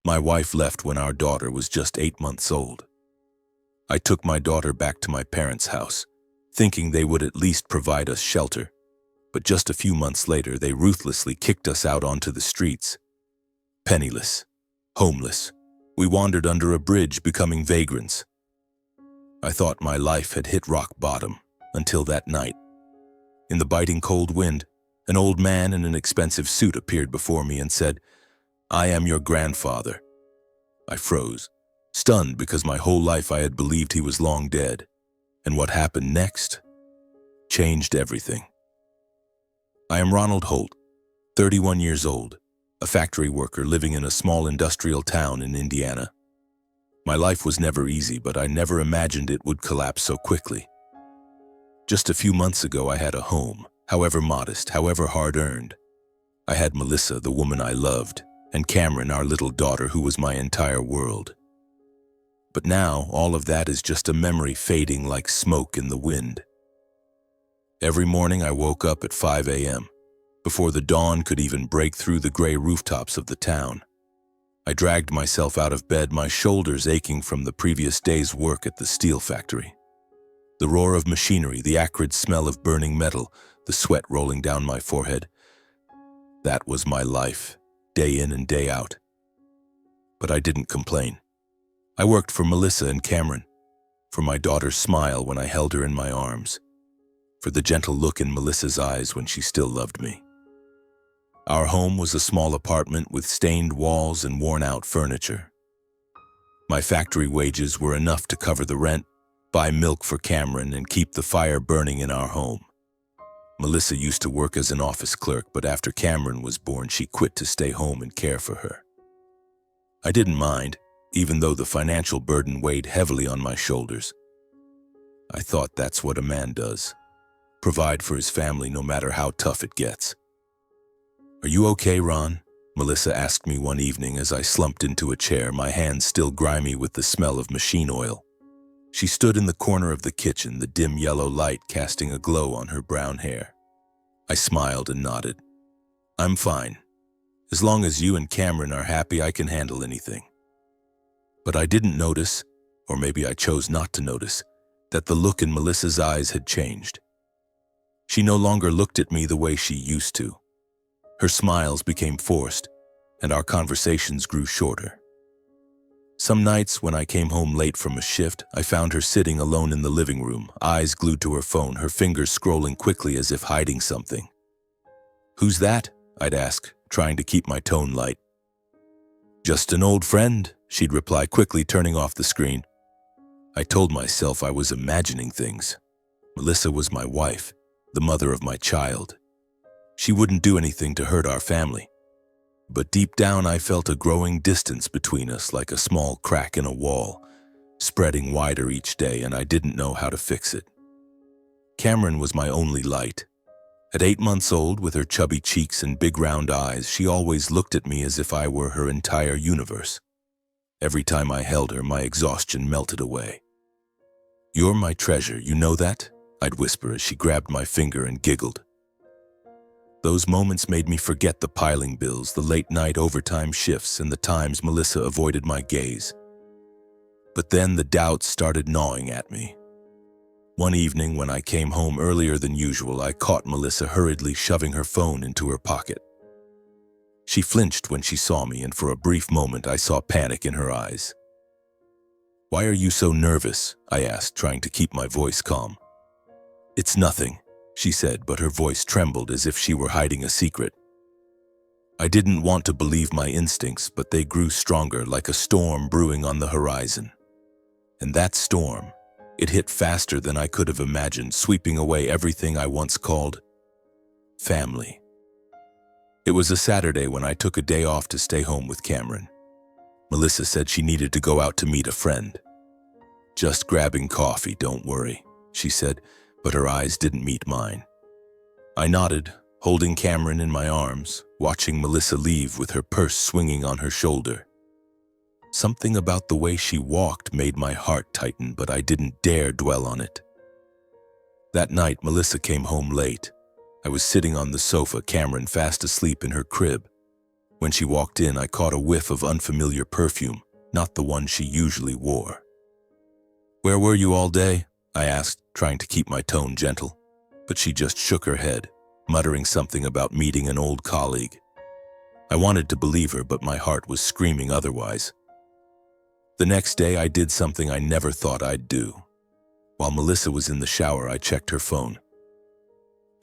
My wife left when our daughter was just 8 months old. I took my daughter back to my parents' house, thinking they would at least provide us shelter. But just a few months later, they ruthlessly kicked us out onto the streets. Penniless, homeless, we wandered under a bridge, becoming vagrants. I thought my life had hit rock bottom until that night. In the biting cold wind, an old man in an expensive suit appeared before me and said, "I am your grandfather." I froze, stunned because my whole life I had believed he was long dead. And what happened next changed everything. I am Ronald Holt, 31 years old, a factory worker living in a small industrial town in Indiana. My life was never easy, but I never imagined it would collapse so quickly. Just a few months ago, I had a home, however modest, however hard-earned. I had Melissa, the woman I loved, and Cameron, our little daughter, who was my entire world. But now, all of that is just a memory fading like smoke in the wind. Every morning I woke up at 5 a.m., before the dawn could even break through the gray rooftops of the town. I dragged myself out of bed, my shoulders aching from the previous day's work at the steel factory. The roar of machinery, the acrid smell of burning metal, the sweat rolling down my forehead. That was my life, day in and day out. But I didn't complain. I worked for Melissa and Cameron, for my daughter's smile when I held her in my arms, for the gentle look in Melissa's eyes when she still loved me. Our home was a small apartment with stained walls and worn-out furniture. My factory wages were enough to cover the rent, buy milk for Cameron, and keep the fire burning in our home. Melissa used to work as an office clerk, but after Cameron was born, she quit to stay home and care for her. I didn't mind, even though the financial burden weighed heavily on my shoulders. I thought that's what a man does, provide for his family no matter how tough it gets. "Are you okay, Ron?" Melissa asked me one evening as I slumped into a chair, my hands still grimy with the smell of machine oil. She stood in the corner of the kitchen, the dim yellow light casting a glow on her brown hair. I smiled and nodded. "I'm fine. As long as you and Cameron are happy, I can handle anything." But I didn't notice, or maybe I chose not to notice, that the look in Melissa's eyes had changed. She no longer looked at me the way she used to. Her smiles became forced, and our conversations grew shorter. Some nights when I came home late from a shift, I found her sitting alone in the living room, eyes glued to her phone, her fingers scrolling quickly as if hiding something. "Who's that?" I'd ask, trying to keep my tone light. "Just an old friend," she'd reply, quickly turning off the screen. I told myself I was imagining things. Melissa was my wife, the mother of my child. She wouldn't do anything to hurt our family. But deep down I felt a growing distance between us, like a small crack in a wall, spreading wider each day, and I didn't know how to fix it. Cameron was my only light. At 8 months old, with her chubby cheeks and big round eyes, she always looked at me as if I were her entire universe. Every time I held her, my exhaustion melted away. "You're my treasure, you know that?" I'd whisper as she grabbed my finger and giggled. Those moments made me forget the piling bills, the late-night overtime shifts, and the times Melissa avoided my gaze. But then the doubts started gnawing at me. One evening when I came home earlier than usual, I caught Melissa hurriedly shoving her phone into her pocket. She flinched when she saw me, and for a brief moment I saw panic in her eyes. "Why are you so nervous?" I asked, trying to keep my voice calm. "It's nothing," she said, but her voice trembled as if she were hiding a secret. I didn't want to believe my instincts, but they grew stronger, like a storm brewing on the horizon. And that storm, it hit faster than I could have imagined, sweeping away everything I once called family. It was a Saturday when I took a day off to stay home with Cameron. Melissa said she needed to go out to meet a friend. "Just grabbing coffee, don't worry," she said, but her eyes didn't meet mine. I nodded, holding Cameron in my arms, watching Melissa leave with her purse swinging on her shoulder. Something about the way she walked made my heart tighten, but I didn't dare dwell on it. That night, Melissa came home late. I was sitting on the sofa, Cameron fast asleep in her crib. When she walked in, I caught a whiff of unfamiliar perfume, not the one she usually wore. "Where were you all day?" I asked, trying to keep my tone gentle. But she just shook her head, muttering something about meeting an old colleague. I wanted to believe her, but my heart was screaming otherwise. The next day, I did something I never thought I'd do. While Melissa was in the shower, I checked her phone.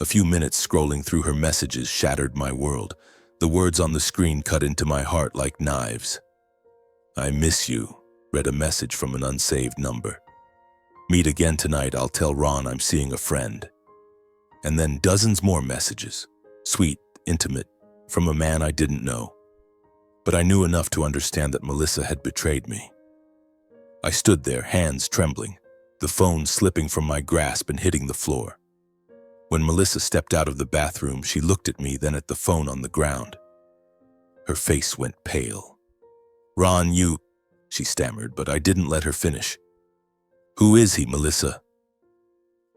A few minutes scrolling through her messages shattered my world. The words on the screen cut into my heart like knives. "I miss you," read a message from an unsaved number. "Meet again tonight, I'll tell Ron I'm seeing a friend." And then dozens more messages, sweet, intimate, from a man I didn't know. But I knew enough to understand that Melissa had betrayed me. I stood there, hands trembling, the phone slipping from my grasp and hitting the floor. When Melissa stepped out of the bathroom, she looked at me, then at the phone on the ground. Her face went pale. "Ron, you," she stammered, but I didn't let her finish. "Who is he, Melissa?"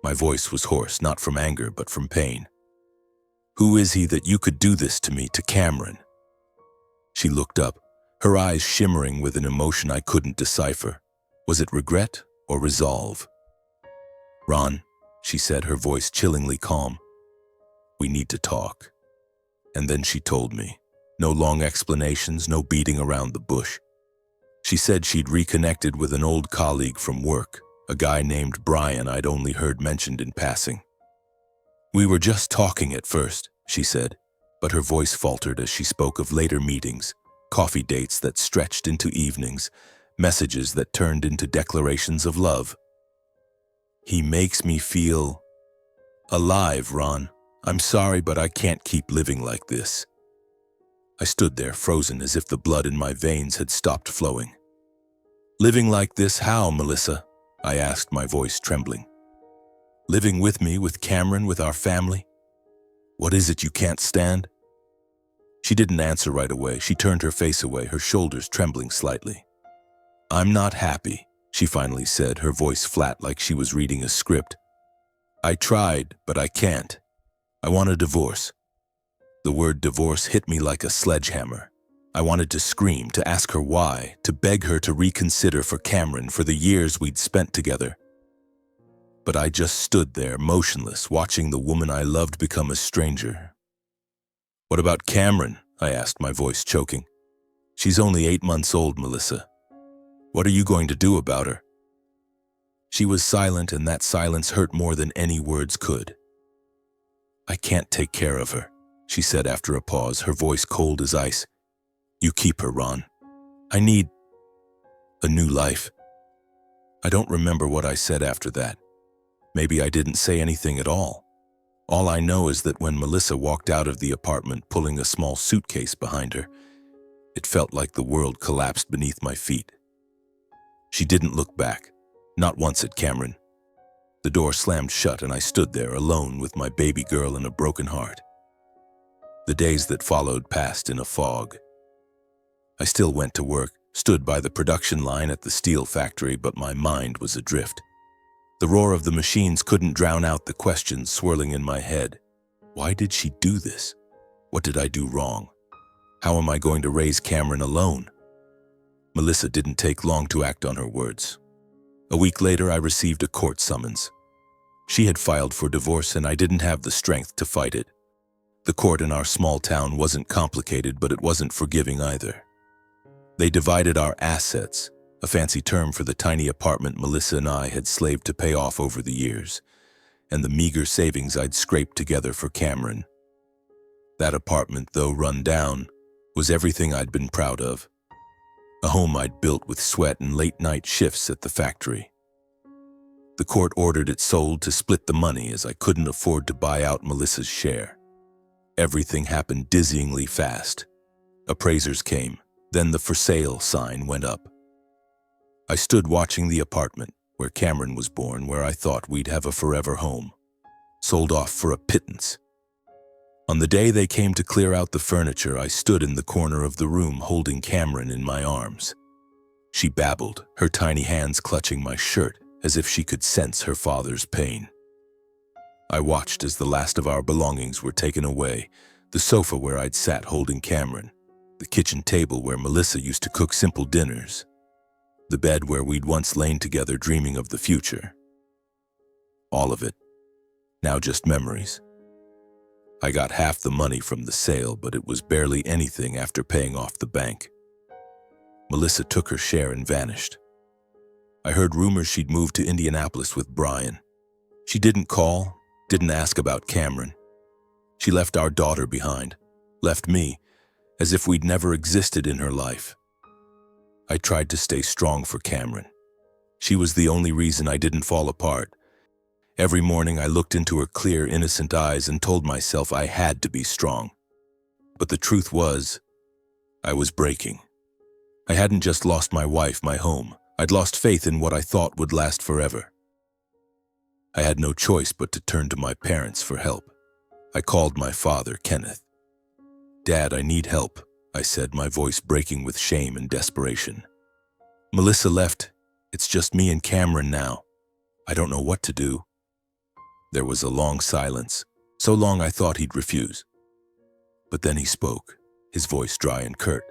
My voice was hoarse, not from anger, but from pain. "Who is he that you could do this to me, to Cameron?" She looked up, her eyes shimmering with an emotion I couldn't decipher. Was it regret or resolve? "Ron," she said, her voice chillingly calm, "we need to talk." And then she told me. No long explanations, no beating around the bush. She said she'd reconnected with an old colleague from work, a guy named Brian I'd only heard mentioned in passing. "We were just talking at first," she said, but her voice faltered as she spoke of later meetings, coffee dates that stretched into evenings, messages that turned into declarations of love. "He makes me feel alive, Ron. I'm sorry, but I can't keep living like this." I stood there, frozen, as if the blood in my veins had stopped flowing. "Living like this, how, Melissa?" I asked, my voice trembling. "Living with me, with Cameron, with our family? What is it you can't stand?" She didn't answer right away. She turned her face away, her shoulders trembling slightly. "I'm not happy," she finally said, her voice flat like she was reading a script. "I tried, but I can't. I want a divorce." The word divorce hit me like a sledgehammer. I wanted to scream, to ask her why, to beg her to reconsider for Cameron, for the years we'd spent together. But I just stood there, motionless, watching the woman I loved become a stranger. "What about Cameron?" I asked, my voice choking. "She's only 8 months old, Melissa. What are you going to do about her?" She was silent, and that silence hurt more than any words could. "I can't take care of her," she said after a pause, her voice cold as ice. "You keep her, Ron. I need a new life." I don't remember what I said after that. Maybe I didn't say anything at all. All I know is that when Melissa walked out of the apartment pulling a small suitcase behind her, it felt like the world collapsed beneath my feet. She didn't look back, not once at Cameron. The door slammed shut and I stood there alone with my baby girl and a broken heart. The days that followed passed in a fog. I still went to work, stood by the production line at the steel factory, but my mind was adrift. The roar of the machines couldn't drown out the questions swirling in my head. Why did she do this? What did I do wrong? How am I going to raise Cameron alone? Melissa didn't take long to act on her words. A week later, I received a court summons. She had filed for divorce and I didn't have the strength to fight it. The court in our small town wasn't complicated, but it wasn't forgiving either. They divided our assets, a fancy term for the tiny apartment Melissa and I had slaved to pay off over the years, and the meager savings I'd scraped together for Cameron. That apartment, though run down, was everything I'd been proud of. A home I'd built with sweat and late-night shifts at the factory. The court ordered it sold to split the money, as I couldn't afford to buy out Melissa's share. Everything happened dizzyingly fast. Appraisers came, then the for sale sign went up. I stood watching the apartment, where Cameron was born, where I thought we'd have a forever home, sold off for a pittance. On the day they came to clear out the furniture, I stood in the corner of the room holding Cameron in my arms. She babbled, her tiny hands clutching my shirt, as if she could sense her father's pain. I watched as the last of our belongings were taken away, the sofa where I'd sat holding Cameron, The kitchen table where Melissa used to cook simple dinners. The bed where we'd once lain together dreaming of the future. All of it, now just memories. I got half the money from the sale, but it was barely anything after paying off the bank. Melissa took her share and vanished. I heard rumors she'd moved to Indianapolis with Brian. She didn't call, didn't ask about Cameron. She left our daughter behind, left me, as if we'd never existed in her life. I tried to stay strong for Cameron. She was the only reason I didn't fall apart. Every morning I looked into her clear, innocent eyes and told myself I had to be strong. But the truth was, I was breaking. I hadn't just lost my wife, my home. I'd lost faith in what I thought would last forever. I had no choice but to turn to my parents for help. I called my father, Kenneth. "Dad, I need help," I said, my voice breaking with shame and desperation. "Melissa left. It's just me and Cameron now. I don't know what to do." There was a long silence, so long I thought he'd refuse. But then he spoke, his voice dry and curt.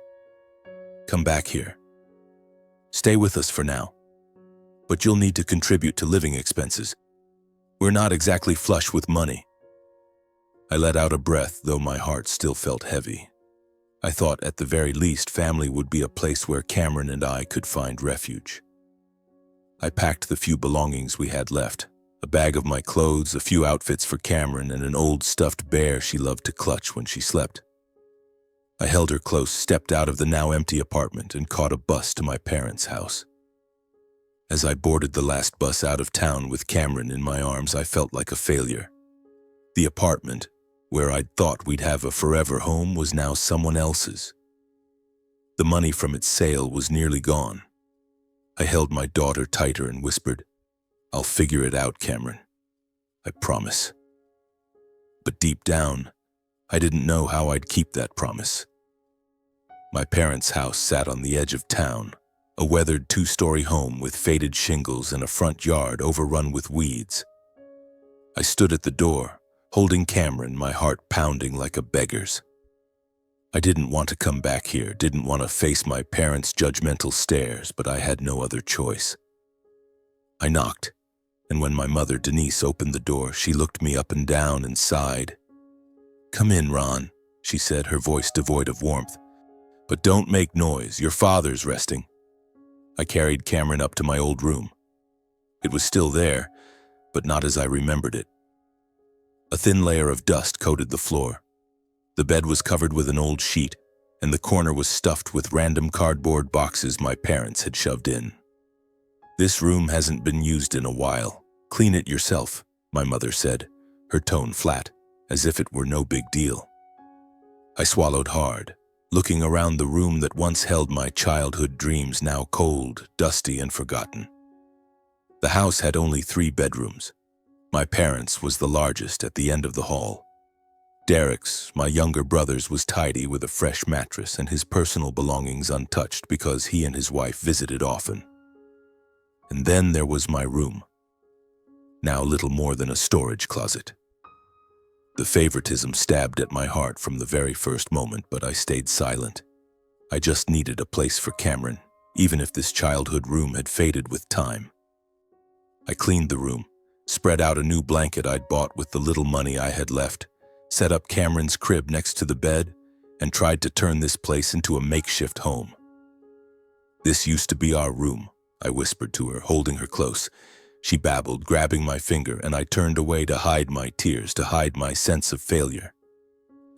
"Come back here. Stay with us for now. But you'll need to contribute to living expenses. We're not exactly flush with money." I let out a breath, though my heart still felt heavy. I thought at the very least family would be a place where Cameron and I could find refuge. I packed the few belongings we had left, a bag of my clothes, a few outfits for Cameron, and an old stuffed bear she loved to clutch when she slept. I held her close, stepped out of the now empty apartment, and caught a bus to my parents' house. As I boarded the last bus out of town with Cameron in my arms, I felt like a failure. The apartment, where I'd thought we'd have a forever home, was now someone else's. The money from its sale was nearly gone. I held my daughter tighter and whispered, "I'll figure it out, Cameron. I promise." But deep down, I didn't know how I'd keep that promise. My parents' house sat on the edge of town, a weathered two-story home with faded shingles and a front yard overrun with weeds. I stood at the door, holding Cameron, my heart pounding like a beggar's. I didn't want to come back here, didn't want to face my parents' judgmental stares, but I had no other choice. I knocked, and when my mother, Denise, opened the door, she looked me up and down and sighed. "Come in, Ron," she said, her voice devoid of warmth. "But don't make noise, your father's resting." I carried Cameron up to my old room. It was still there, but not as I remembered it. A thin layer of dust coated the floor. The bed was covered with an old sheet, and the corner was stuffed with random cardboard boxes my parents had shoved in. "This room hasn't been used in a while. Clean it yourself," my mother said, her tone flat, as if it were no big deal. I swallowed hard, looking around the room that once held my childhood dreams, now cold, dusty, and forgotten. The house had only 3 bedrooms. My parents' was the largest at the end of the hall. Derek's, my younger brother's, was tidy with a fresh mattress and his personal belongings untouched because he and his wife visited often. And then there was my room, now little more than a storage closet. The favoritism stabbed at my heart from the very first moment, but I stayed silent. I just needed a place for Cameron, even if this childhood room had faded with time. I cleaned the room, spread out a new blanket I'd bought with the little money I had left, set up Cameron's crib next to the bed, and tried to turn this place into a makeshift home. "This used to be our room," I whispered to her, holding her close. She babbled, grabbing my finger, and I turned away to hide my tears, to hide my sense of failure.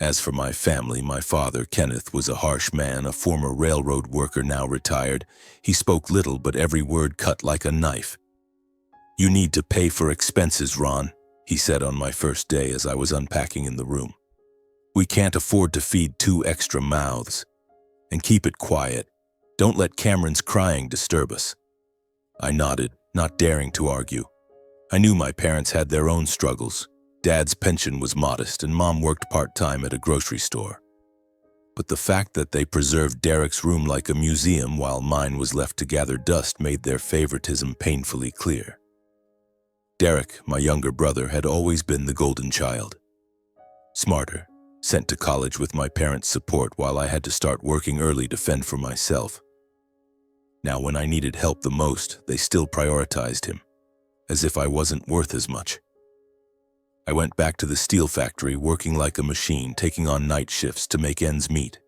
As for my family, my father, Kenneth, was a harsh man, a former railroad worker now retired. He spoke little, but every word cut like a knife. "You need to pay for expenses, Ron," he said on my first day as I was unpacking in the room. "We can't afford to feed 2 extra mouths. And keep it quiet. Don't let Cameron's crying disturb us." I nodded, not daring to argue. I knew my parents had their own struggles. Dad's pension was modest, and Mom worked part-time at a grocery store. But the fact that they preserved Derek's room like a museum while mine was left to gather dust made their favoritism painfully clear. Derek, my younger brother, had always been the golden child. Smarter, sent to college with my parents' support while I had to start working early to fend for myself. Now, when I needed help the most, they still prioritized him, as if I wasn't worth as much. I went back to the steel factory, working like a machine, taking on night shifts to make ends meet.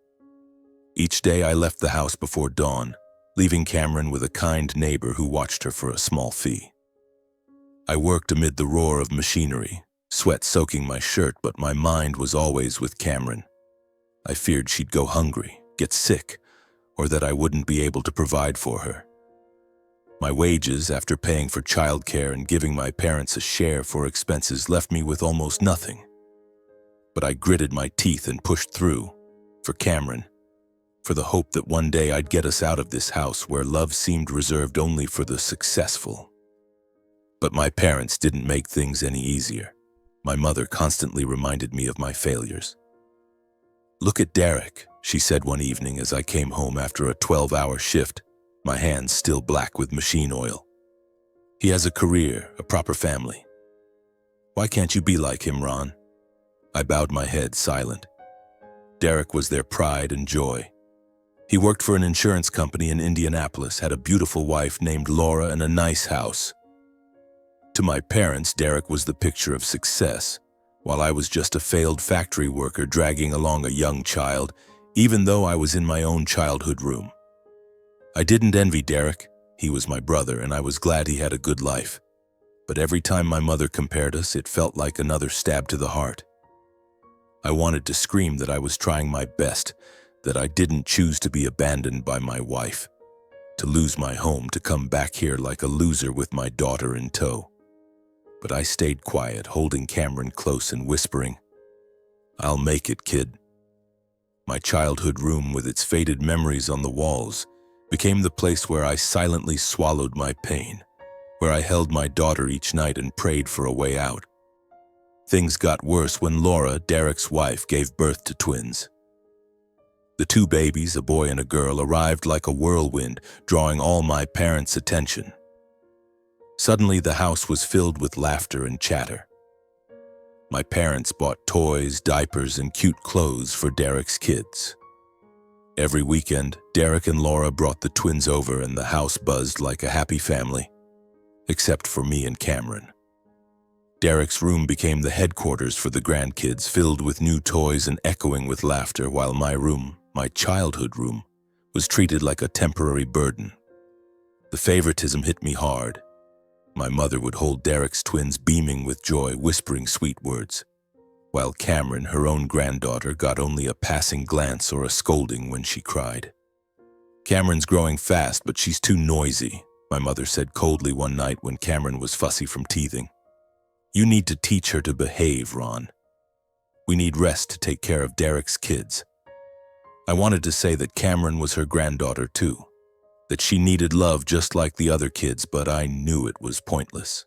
Each day I left the house before dawn, leaving Cameron with a kind neighbor who watched her for a small fee. I worked amid the roar of machinery, sweat soaking my shirt, but my mind was always with Cameron. I feared she'd go hungry, get sick, or that I wouldn't be able to provide for her. My wages, after paying for childcare and giving my parents a share for expenses, left me with almost nothing. But I gritted my teeth and pushed through, for Cameron, for the hope that one day I'd get us out of this house where love seemed reserved only for the successful. But my parents didn't make things any easier. My mother constantly reminded me of my failures. "Look at Derek," she said one evening as I came home after a 12-hour shift, my hands still black with machine oil. "He has a career, a proper family. Why can't you be like him, Ron?" I bowed my head, silent. Derek was their pride and joy. He worked for an insurance company in Indianapolis, had a beautiful wife named Laura and a nice house. To my parents, Derek was the picture of success, while I was just a failed factory worker dragging along a young child, even though I was in my own childhood room. I didn't envy Derek. He was my brother, and I was glad he had a good life. But every time my mother compared us, it felt like another stab to the heart. I wanted to scream that I was trying my best, that I didn't choose to be abandoned by my wife, to lose my home, to come back here like a loser with my daughter in tow. But I stayed quiet, holding Cameron close and whispering, "I'll make it, kid." My childhood room, with its faded memories on the walls, became the place where I silently swallowed my pain, where I held my daughter each night and prayed for a way out. Things got worse when Laura, Derek's wife, gave birth to twins. The two babies, a boy and a girl, arrived like a whirlwind, drawing all my parents' attention. Suddenly, the house was filled with laughter and chatter. My parents bought toys, diapers, and cute clothes for Derek's kids. Every weekend, Derek and Laura brought the twins over and the house buzzed like a happy family, except for me and Cameron. Derek's room became the headquarters for the grandkids, filled with new toys and echoing with laughter, while my room, my childhood room, was treated like a temporary burden. The favoritism hit me hard. My mother would hold Derek's twins beaming with joy, whispering sweet words, while Cameron, her own granddaughter, got only a passing glance or a scolding when she cried. "Cameron's growing fast, but she's too noisy," my mother said coldly one night when Cameron was fussy from teething. "You need to teach her to behave, Ron. We need rest to take care of Derek's kids." I wanted to say that Cameron was her granddaughter too, that she needed love just like the other kids, but I knew it was pointless.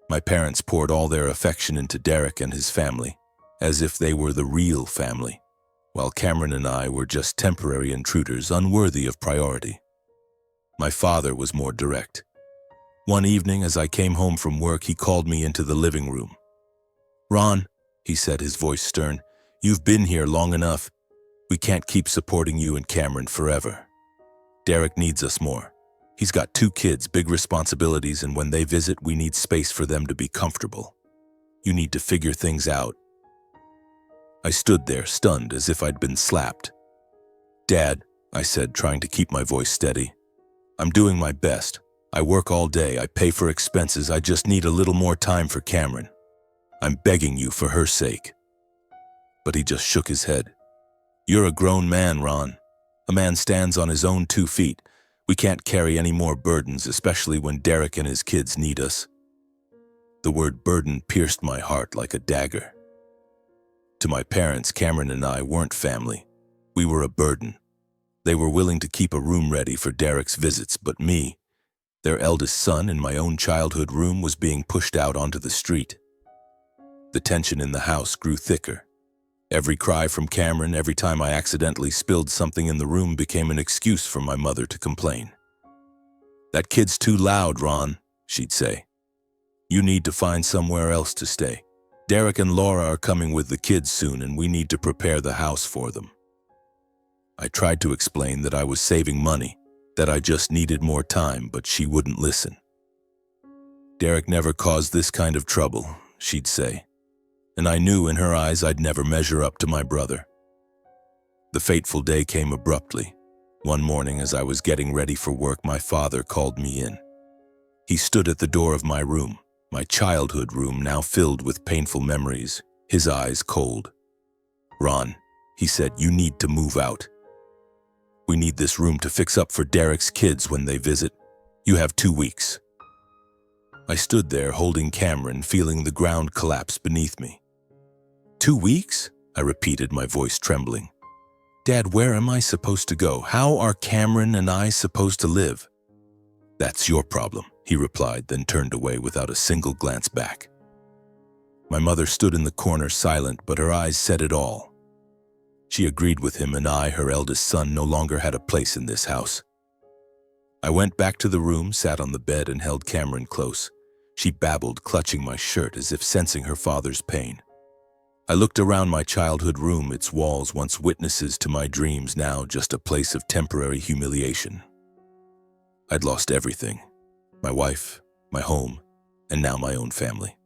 My parents poured all their affection into Derek and his family, as if they were the real family, while Cameron and I were just temporary intruders unworthy of priority. My father was more direct. One evening, as I came home from work, he called me into the living room. "Ron," he said, his voice stern, "you've been here long enough. We can't keep supporting you and Cameron forever. Derek needs us more. He's got 2 kids, big responsibilities, and when they visit, we need space for them to be comfortable. You need to figure things out." I stood there, stunned, as if I'd been slapped. "Dad," I said, trying to keep my voice steady, "I'm doing my best. I work all day, I pay for expenses, I just need a little more time for Cameron. I'm begging you for her sake." But he just shook his head. "You're a grown man, Ron. A man stands on his own 2 feet. We can't carry any more burdens, especially when Derek and his kids need us." The word burden pierced my heart like a dagger. To my parents, Cameron and I weren't family. We were a burden. They were willing to keep a room ready for Derek's visits, but me, their eldest son in my own childhood room, was being pushed out onto the street. The tension in the house grew thicker. Every cry from Cameron, every time I accidentally spilled something in the room, became an excuse for my mother to complain. "That kid's too loud, Ron," she'd say. "You need to find somewhere else to stay." Derek and Laura are coming with the kids soon and we need to prepare the house for them. I tried to explain that I was saving money, that I just needed more time, but she wouldn't listen. Derek never caused this kind of trouble, she'd say, and I knew in her eyes I'd never measure up to my brother. The fateful day came abruptly. One morning as I was getting ready for work, my father called me in. He stood at the door of my room, my childhood room now filled with painful memories, his eyes cold. "Ron," he said, "you need to move out. We need this room to fix up for Derek's kids when they visit. You have 2 weeks." I stood there holding Cameron, feeling the ground collapse beneath me. 2 weeks? I repeated, my voice trembling. Dad, where am I supposed to go? How are Cameron and I supposed to live? That's your problem, he replied, then turned away without a single glance back. My mother stood in the corner silent, but her eyes said it all. She agreed with him, and I, her eldest son, no longer had a place in this house. I went back to the room, sat on the bed, and held Cameron close. She babbled, clutching my shirt as if sensing her father's pain. I looked around my childhood room, its walls once witnesses to my dreams, now just a place of temporary humiliation. I'd lost everything, my wife, my home, and now my own family.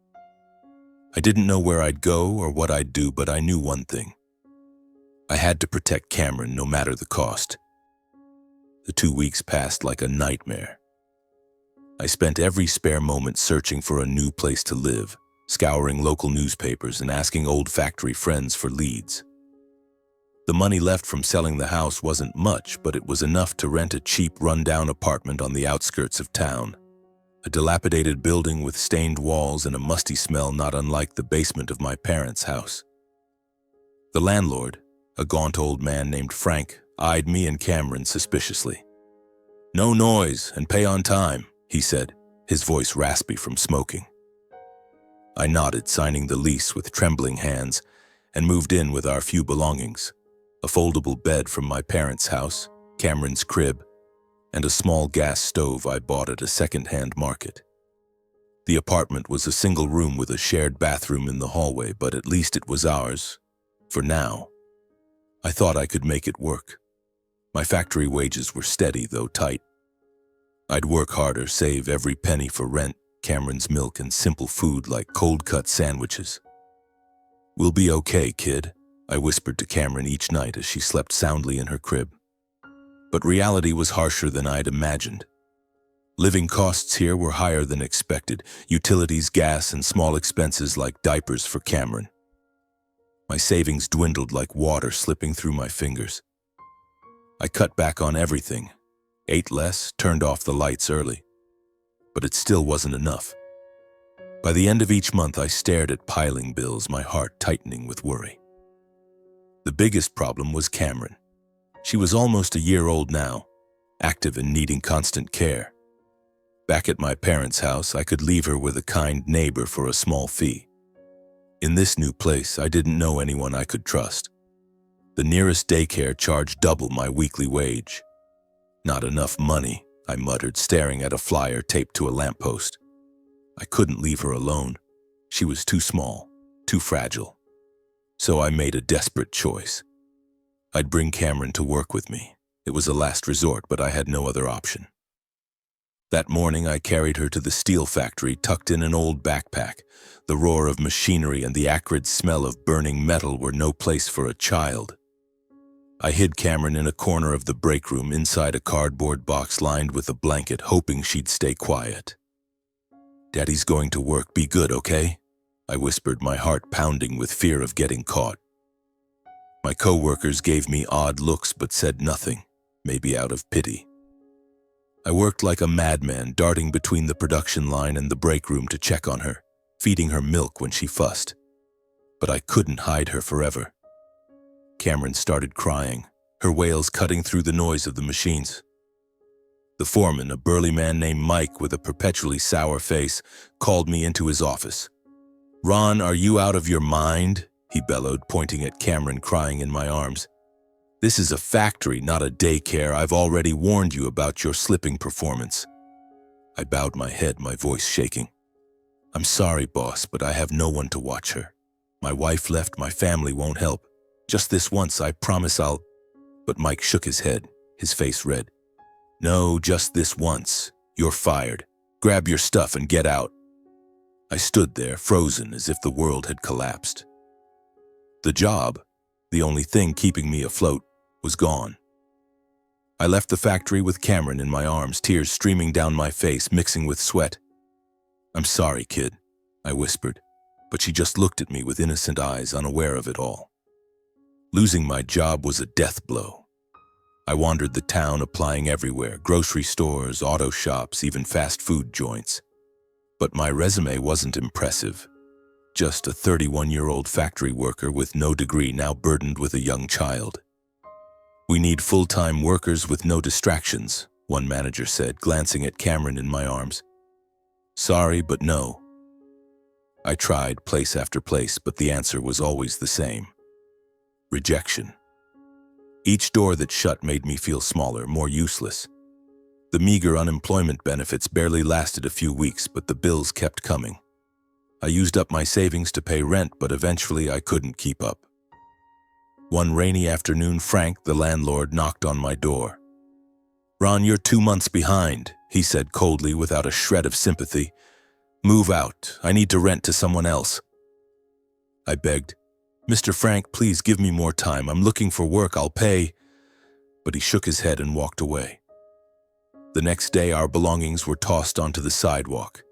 I didn't know where I'd go or what I'd do, but I knew one thing. I had to protect Cameron no matter the cost. The 2 weeks passed like a nightmare. I spent every spare moment searching for a new place to live, scouring local newspapers and asking old factory friends for leads. The money left from selling the house wasn't much, but it was enough to rent a cheap, run-down apartment on the outskirts of town. A dilapidated building with stained walls and a musty smell not unlike the basement of my parents' house. The landlord, a gaunt old man named Frank, eyed me and Cameron suspiciously. "No noise and pay on time," he said, his voice raspy from smoking. I nodded, signing the lease with trembling hands, and moved in with our few belongings. A foldable bed from my parents' house, Cameron's crib, and a small gas stove I bought at a second-hand market. The apartment was a single room with a shared bathroom in the hallway, but at least it was ours, for now. I thought I could make it work. My factory wages were steady, though tight. I'd work harder, save every penny for rent, Cameron's milk, and simple food like cold-cut sandwiches. "We'll be okay, kid," I whispered to Cameron each night as she slept soundly in her crib. But reality was harsher than I'd imagined. Living costs here were higher than expected, utilities, gas, and small expenses like diapers for Cameron. My savings dwindled like water slipping through my fingers. I cut back on everything, ate less, turned off the lights early. But it still wasn't enough. By the end of each month, I stared at piling bills, my heart tightening with worry. The biggest problem was Cameron. She was almost a year old now, active and needing constant care. Back at my parents' house, I could leave her with a kind neighbor for a small fee. In this new place, I didn't know anyone I could trust. The nearest daycare charged double my weekly wage. "Not enough money," I muttered, staring at a flyer taped to a lamppost. I couldn't leave her alone. She was too small, too fragile. So I made a desperate choice. I'd bring Cameron to work with me. It was a last resort, but I had no other option. That morning, I carried her to the steel factory, tucked in an old backpack. The roar of machinery and the acrid smell of burning metal were no place for a child. I hid Cameron in a corner of the break room inside a cardboard box lined with a blanket, hoping she'd stay quiet. "Daddy's going to work. Be good, okay?" I whispered, my heart pounding with fear of getting caught. My co-workers gave me odd looks but said nothing, maybe out of pity. I worked like a madman, darting between the production line and the break room to check on her, feeding her milk when she fussed. But I couldn't hide her forever. Cameron started crying, her wails cutting through the noise of the machines. The foreman, a burly man named Mike with a perpetually sour face, called me into his office. "Ron, are you out of your mind?" he bellowed, pointing at Cameron crying in my arms. "This is a factory, not a daycare. I've already warned you about your slipping performance." I bowed my head, my voice shaking. I'm sorry, boss, but I have no one to watch her. My wife left, my family won't help. Just this once, I promise I'll... But Mike shook his head, his face red. No, just this once. You're fired. Grab your stuff and get out. I stood there, frozen as if the world had collapsed. The job, the only thing keeping me afloat, was gone. I left the factory with Cameron in my arms, tears streaming down my face, mixing with sweat. I'm sorry, kid, I whispered, but she just looked at me with innocent eyes, unaware of it all. Losing my job was a death blow. I wandered the town, applying everywhere, grocery stores, auto shops, even fast food joints. But my resume wasn't impressive. Just a 31-year-old factory worker with no degree, now burdened with a young child. We need full-time workers with no distractions, one manager said, glancing at Cameron in my arms. Sorry, but no. I tried place after place, but the answer was always the same. Rejection. Each door that shut made me feel smaller, more useless. The meager unemployment benefits barely lasted a few weeks, but the bills kept coming. I used up my savings to pay rent, but eventually I couldn't keep up. One rainy afternoon, Frank, the landlord, knocked on my door. Ron, you're 2 months behind, he said coldly, without a shred of sympathy. Move out. I need to rent to someone else. I begged. Mr. Frank, please give me more time. I'm looking for work. I'll pay. But he shook his head and walked away. The next day, our belongings were tossed onto the sidewalk.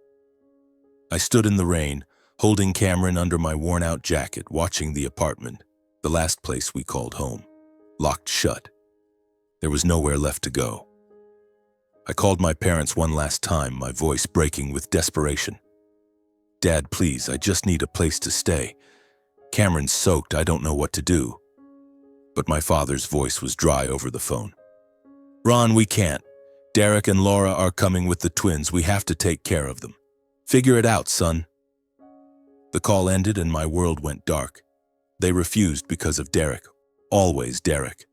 I stood in the rain, holding Cameron under my worn-out jacket, watching the apartment, the last place we called home, locked shut. There was nowhere left to go. I called my parents one last time, my voice breaking with desperation. Dad, please, I just need a place to stay. Cameron's soaked, I don't know what to do. But my father's voice was dry over the phone. Ron, we can't. Derek and Laura are coming with the twins. We have to take care of them. Figure it out, son. The call ended and my world went dark. They refused because of Derek. Always Derek.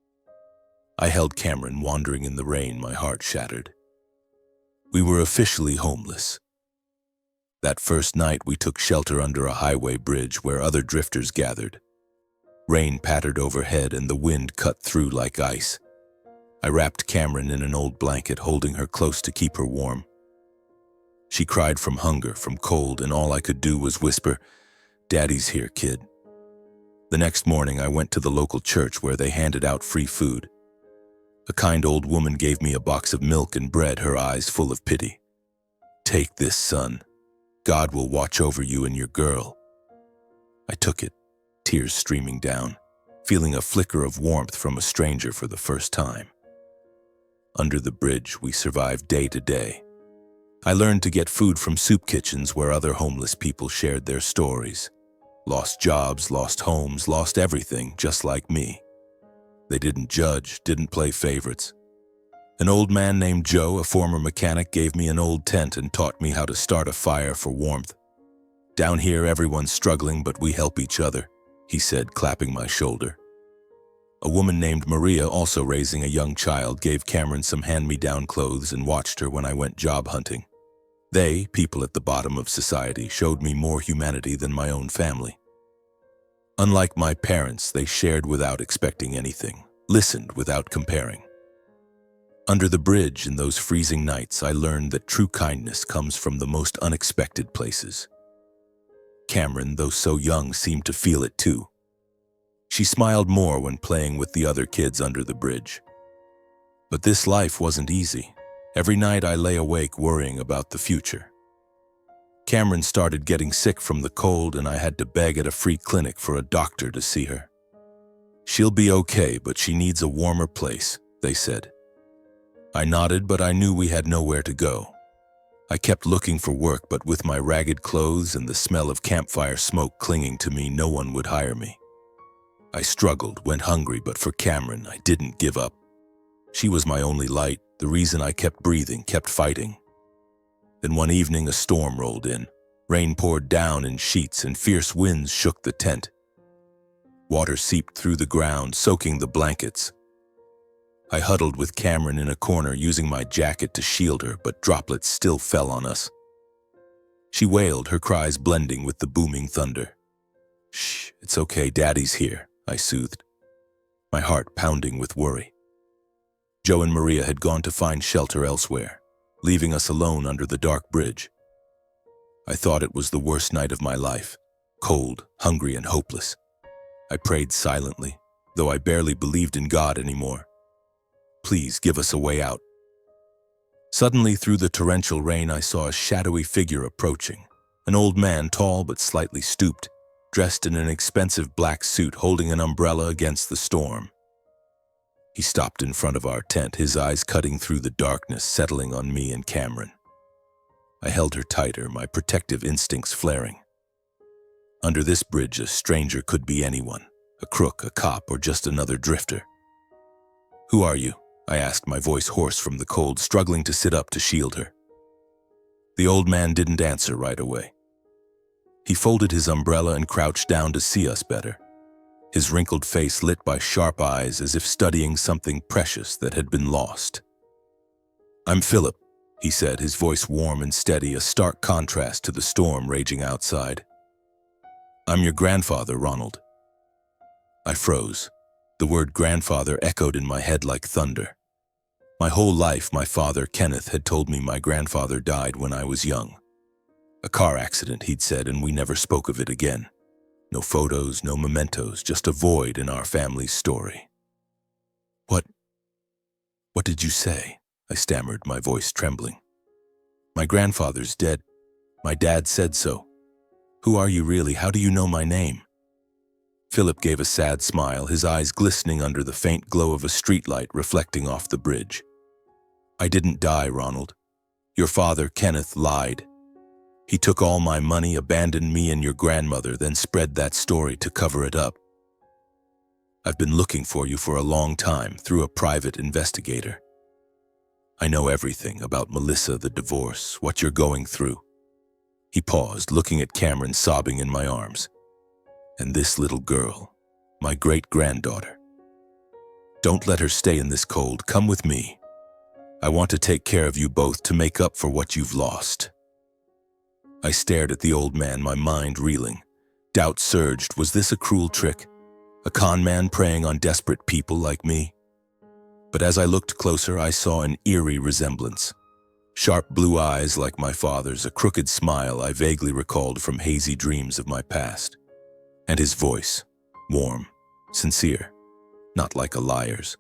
I held Cameron, wandering in the rain, my heart shattered. We were officially homeless. That first night, we took shelter under a highway bridge where other drifters gathered. Rain pattered overhead and the wind cut through like ice. I wrapped Cameron in an old blanket, holding her close to keep her warm. She cried from hunger, from cold, and all I could do was whisper, Daddy's here, kid. The next morning, I went to the local church where they handed out free food. A kind old woman gave me a box of milk and bread, her eyes full of pity. Take this, son. God will watch over you and your girl. I took it, tears streaming down, feeling a flicker of warmth from a stranger for the first time. Under the bridge, we survived day to day. I learned to get food from soup kitchens where other homeless people shared their stories. Lost jobs, lost homes, lost everything, just like me. They didn't judge, didn't play favorites. An old man named Joe, a former mechanic, gave me an old tent and taught me how to start a fire for warmth. Down here, everyone's struggling, but we help each other, he said, clapping my shoulder. A woman named Maria, also raising a young child, gave Cameron some hand-me-down clothes and watched her when I went job hunting. They, people at the bottom of society, showed me more humanity than my own family. Unlike my parents, they shared without expecting anything, listened without comparing. Under the bridge in those freezing nights, I learned that true kindness comes from the most unexpected places. Cameron, though so young, seemed to feel it too. She smiled more when playing with the other kids under the bridge. But this life wasn't easy. Every night I lay awake worrying about the future. Cameron started getting sick from the cold and I had to beg at a free clinic for a doctor to see her. She'll be okay, but she needs a warmer place, they said. I nodded, but I knew we had nowhere to go. I kept looking for work, but with my ragged clothes and the smell of campfire smoke clinging to me, no one would hire me. I struggled, went hungry, but for Cameron, I didn't give up. She was my only light, the reason I kept breathing, kept fighting. Then one evening, a storm rolled in. Rain poured down in sheets and fierce winds shook the tent. Water seeped through the ground, soaking the blankets. I huddled with Cameron in a corner, using my jacket to shield her, but droplets still fell on us. She wailed, her cries blending with the booming thunder. "Shh, it's okay, Daddy's here," I soothed, my heart pounding with worry. Joe and Maria had gone to find shelter elsewhere, leaving us alone under the dark bridge. I thought it was the worst night of my life, cold, hungry, and hopeless. I prayed silently, though I barely believed in God anymore. Please give us a way out. Suddenly, through the torrential rain, I saw a shadowy figure approaching. An old man, tall but slightly stooped, dressed in an expensive black suit, holding an umbrella against the storm. He stopped in front of our tent, his eyes cutting through the darkness, settling on me and Cameron. I held her tighter, my protective instincts flaring. Under this bridge, a stranger could be anyone, a crook, a cop, or just another drifter. "Who are you?" I asked, my voice hoarse from the cold, struggling to sit up to shield her. The old man didn't answer right away. He folded his umbrella and crouched down to see us better, his wrinkled face lit by sharp eyes as if studying something precious that had been lost. "I'm Philip," he said, his voice warm and steady, a stark contrast to the storm raging outside. "I'm your grandfather, Ronald." I froze. The word grandfather echoed in my head like thunder. My whole life, my father, Kenneth, had told me my grandfather died when I was young. A car accident, he'd said, and we never spoke of it again. No photos, no mementos, just a void in our family's story. What did you say?" I stammered, my voice trembling. "My grandfather's dead. My dad said so. Who are you really? How do you know my name?" Philip gave a sad smile, his eyes glistening under the faint glow of a streetlight reflecting off the bridge. "I didn't die, Ronald. Your father, Kenneth, lied. He took all my money, abandoned me and your grandmother, then spread that story to cover it up. I've been looking for you for a long time through a private investigator. I know everything about Melissa, the divorce, what you're going through." He paused, looking at Cameron sobbing in my arms. "And this little girl, my great-granddaughter. Don't let her stay in this cold. Come with me. I want to take care of you both to make up for what you've lost." I stared at the old man, my mind reeling. Doubt surged. Was this a cruel trick? A con man preying on desperate people like me? But as I looked closer, I saw an eerie resemblance. Sharp blue eyes like my father's, a crooked smile I vaguely recalled from hazy dreams of my past. And his voice, warm, sincere, not like a liar's.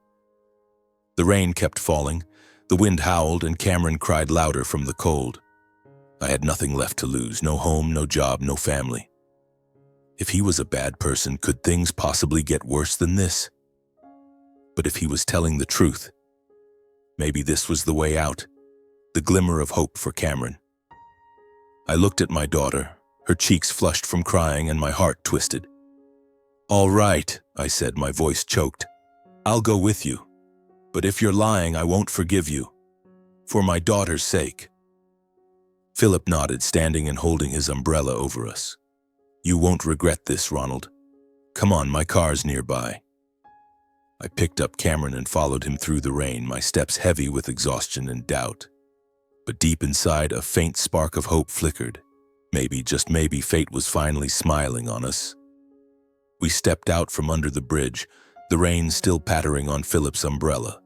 The rain kept falling, the wind howled, and Cameron cried louder from the cold. I had nothing left to lose, no home, no job, no family. If he was a bad person, could things possibly get worse than this? But if he was telling the truth, maybe this was the way out, the glimmer of hope for Cameron. I looked at my daughter, her cheeks flushed from crying and my heart twisted. "All right," I said, my voice choked. "I'll go with you. But if you're lying, I won't forgive you. For my daughter's sake." Philip nodded, standing and holding his umbrella over us. "You won't regret this, Ronald. Come on, my car's nearby." I picked up Cameron and followed him through the rain, my steps heavy with exhaustion and doubt. But deep inside, a faint spark of hope flickered. Maybe, just maybe, fate was finally smiling on us. We stepped out from under the bridge, the rain still pattering on Philip's umbrella.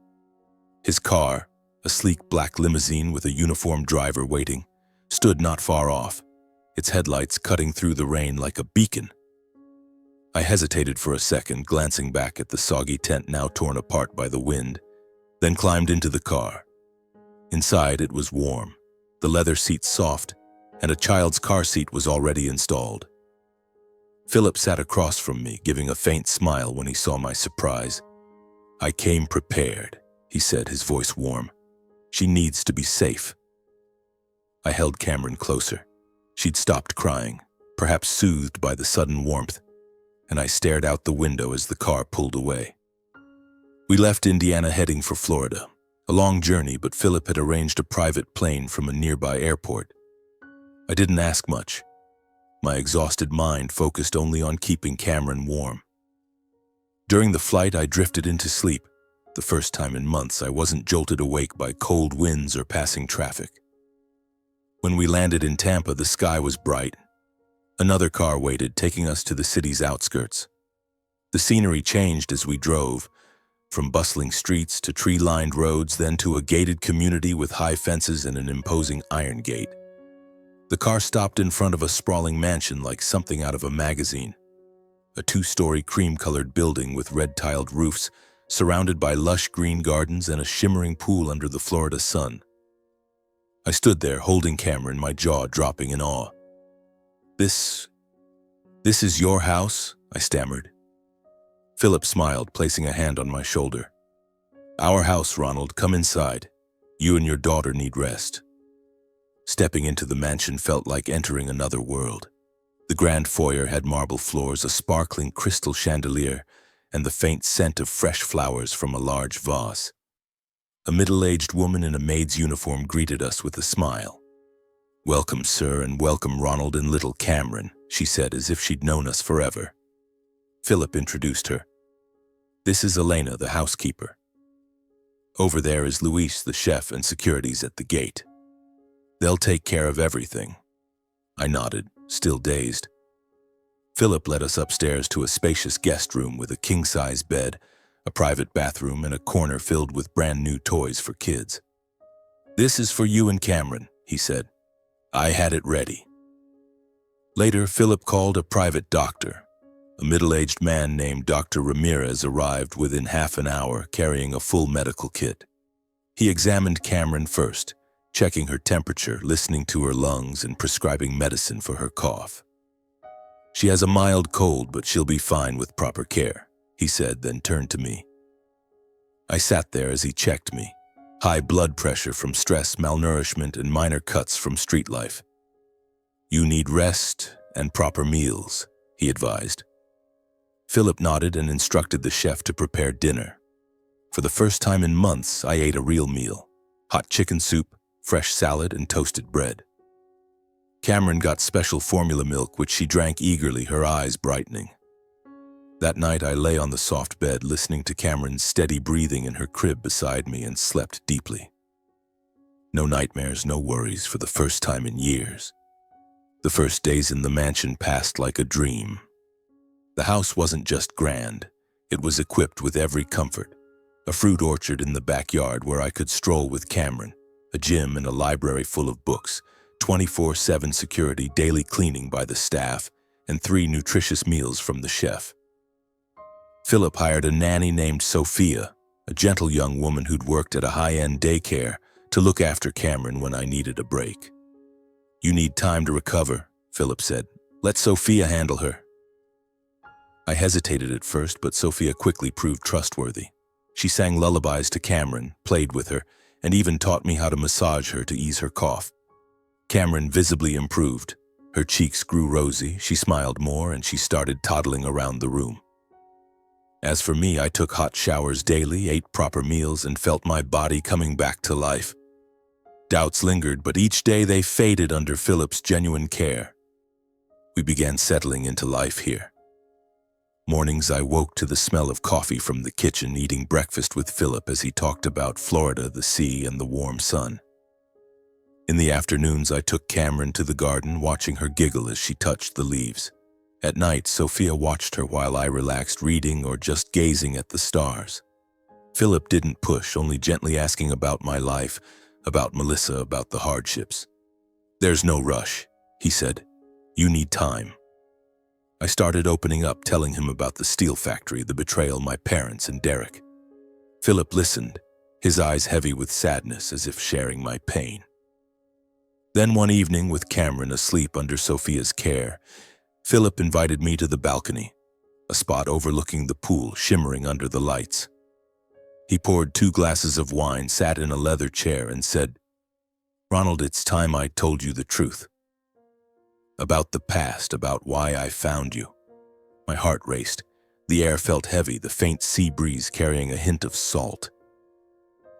His car, a sleek black limousine with a uniformed driver waiting, stood not far off, its headlights cutting through the rain like a beacon. I hesitated for a second, glancing back at the soggy tent now torn apart by the wind, then climbed into the car. Inside, it was warm, the leather seats soft, and a child's car seat was already installed. Philip sat across from me, giving a faint smile when he saw my surprise. "I came prepared," he said, his voice warm. "She needs to be safe." I held Cameron closer. She'd stopped crying, perhaps soothed by the sudden warmth, and I stared out the window as the car pulled away. We left Indiana heading for Florida. A long journey, but Philip had arranged a private plane from a nearby airport. I didn't ask much. My exhausted mind focused only on keeping Cameron warm. During the flight, I drifted into sleep. The first time in months, I wasn't jolted awake by cold winds or passing traffic. When we landed in Tampa, the sky was bright. Another car waited, taking us to the city's outskirts. The scenery changed as we drove, from bustling streets to tree-lined roads, then to a gated community with high fences and an imposing iron gate. The car stopped in front of a sprawling mansion like something out of a magazine. A two-story cream-colored building with red-tiled roofs, surrounded by lush green gardens and a shimmering pool under the Florida sun. I stood there, holding Cameron, my jaw dropping in awe. This is your house?" I stammered. Philip smiled, placing a hand on my shoulder. "Our house, Ronald. Come inside. You and your daughter need rest." Stepping into the mansion felt like entering another world. The grand foyer had marble floors, a sparkling crystal chandelier, and the faint scent of fresh flowers from a large vase. A middle-aged woman in a maid's uniform greeted us with a smile. "Welcome, sir, and welcome Ronald and little Cameron," she said, as if she'd known us forever. Philip introduced her. "This is Elena, the housekeeper. Over there is Luis, the chef, and security's at the gate. They'll take care of everything." I nodded, still dazed. Philip led us upstairs to a spacious guest room with a king-size bed, a private bathroom, and a corner filled with brand-new toys for kids. "This is for you and Cameron," he said. "I had it ready." Later, Philip called a private doctor. A middle-aged man named Dr. Ramirez arrived within half an hour, carrying a full medical kit. He examined Cameron first, checking her temperature, listening to her lungs, and prescribing medicine for her cough. "She has a mild cold, but she'll be fine with proper care," he said, then turned to me. I sat there as he checked me. High blood pressure from stress, malnourishment, and minor cuts from street life. "You need rest and proper meals," he advised. Philip nodded and instructed the chef to prepare dinner. For the first time in months, I ate a real meal. Hot chicken soup, fresh salad, and toasted bread. Cameron got special formula milk, which she drank eagerly, her eyes brightening. That night, I lay on the soft bed, listening to Cameron's steady breathing in her crib beside me, and slept deeply. No nightmares, no worries for the first time in years. The first days in the mansion passed like a dream. The house wasn't just grand. It was equipped with every comfort. A fruit orchard in the backyard where I could stroll with Cameron, a gym and a library full of books, 24/7 security, daily cleaning by the staff, and 3 nutritious meals from the chef. Philip hired a nanny named Sophia, a gentle young woman who'd worked at a high-end daycare, to look after Cameron when I needed a break. "You need time to recover," Philip said. "Let Sophia handle her." I hesitated at first, but Sophia quickly proved trustworthy. She sang lullabies to Cameron, played with her, and even taught me how to massage her to ease her cough. Cameron visibly improved. Her cheeks grew rosy, she smiled more, and she started toddling around the room. As for me, I took hot showers daily, ate proper meals, and felt my body coming back to life. Doubts lingered, but each day they faded under Philip's genuine care. We began settling into life here. Mornings I woke to the smell of coffee from the kitchen, eating breakfast with Philip as he talked about Florida, the sea, and the warm sun. In the afternoons, I took Cameron to the garden, watching her giggle as she touched the leaves. At night, Sophia watched her while I relaxed, reading or just gazing at the stars. Philip didn't push, only gently asking about my life, about Melissa, about the hardships. "There's no rush," he said. "You need time." I started opening up, telling him about the steel factory, the betrayal, my parents, and Derek. Philip listened, his eyes heavy with sadness, as if sharing my pain. Then one evening, with Cameron asleep under Sophia's care, Philip invited me to the balcony, a spot overlooking the pool, shimmering under the lights. He poured 2 glasses of wine, sat in a leather chair, and said, "Ronald, it's time I told you the truth. About the past, about why I found you." My heart raced. The air felt heavy, the faint sea breeze carrying a hint of salt.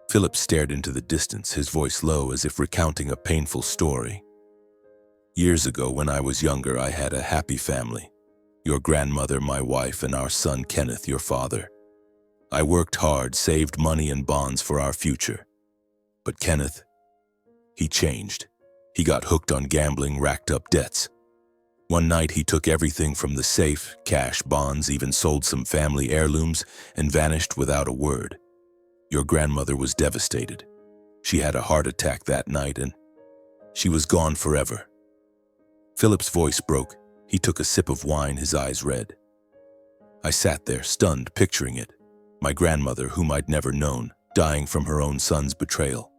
Philip stared into the distance, his voice low, as if recounting a painful story. "Years ago, when I was younger, I had a happy family. Your grandmother, my wife, and our son Kenneth, your father. I worked hard, saved money and bonds for our future. But Kenneth, he changed. He got hooked on gambling, racked up debts. One night he took everything from the safe, cash, bonds, even sold some family heirlooms, and vanished without a word. Your grandmother was devastated. She had a heart attack that night and she was gone forever. Philip's voice broke. He took a sip of wine, his eyes red. I sat there, stunned, picturing it. My grandmother, whom I'd never known, dying from her own son's betrayal.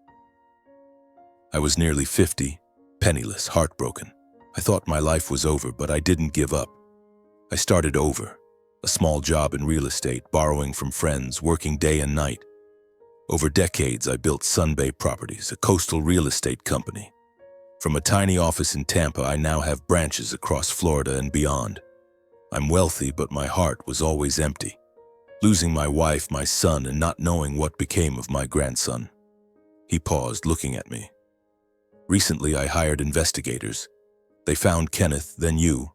I was nearly 50, penniless, heartbroken. I thought my life was over, but I didn't give up. I started over. A small job in real estate, borrowing from friends, working day and night. Over decades, I built Sunbay Properties, a coastal real estate company. From a tiny office in Tampa, I now have branches across Florida and beyond. I'm wealthy, but my heart was always empty. Losing my wife, my son, and not knowing what became of my grandson. He paused, looking at me. Recently, I hired investigators. They found Kenneth, then you.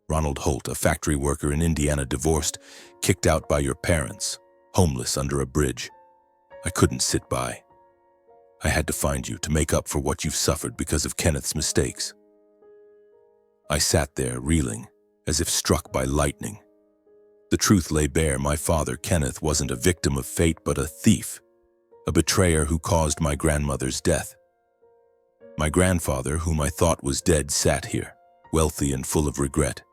Ronald Holt, a factory worker in Indiana, divorced, kicked out by your parents, homeless under a bridge. I couldn't sit by. I had to find you to make up for what you've suffered because of Kenneth's mistakes. I sat there, reeling, as if struck by lightning. The truth lay bare. My father, Kenneth, wasn't a victim of fate, but a thief, a betrayer who caused my grandmother's death. My grandfather, whom I thought was dead, sat here, wealthy and full of regret.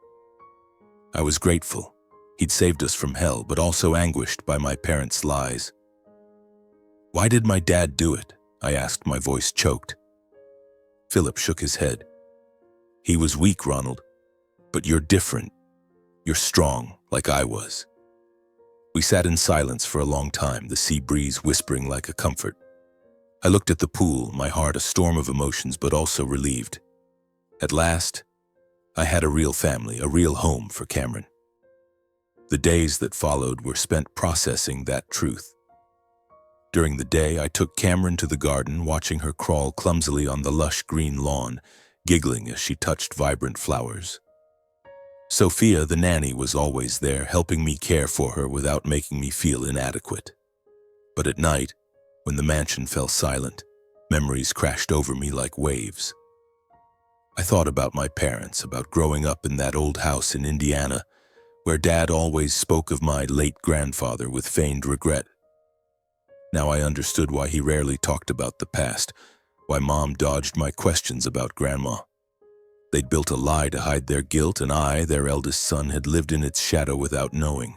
I was grateful. He'd saved us from hell, but also anguished by my parents' lies. Why did my dad do it? I asked, my voice choked. Philip shook his head. He was weak, Ronald, but you're different. You're strong, like I was. We sat in silence for a long time, the sea breeze whispering like a comfort. I looked at the pool, my heart a storm of emotions, but also relieved. At last, I had a real family, a real home for Cameron. The days that followed were spent processing that truth. During the day, I took Cameron to the garden, watching her crawl clumsily on the lush green lawn, giggling as she touched vibrant flowers. Sophia, the nanny, was always there, helping me care for her without making me feel inadequate. But at night, when the mansion fell silent, memories crashed over me like waves. I thought about my parents, about growing up in that old house in Indiana, where Dad always spoke of my late grandfather with feigned regret. Now I understood why he rarely talked about the past, why Mom dodged my questions about Grandma. They'd built a lie to hide their guilt, and I, their eldest son, had lived in its shadow without knowing.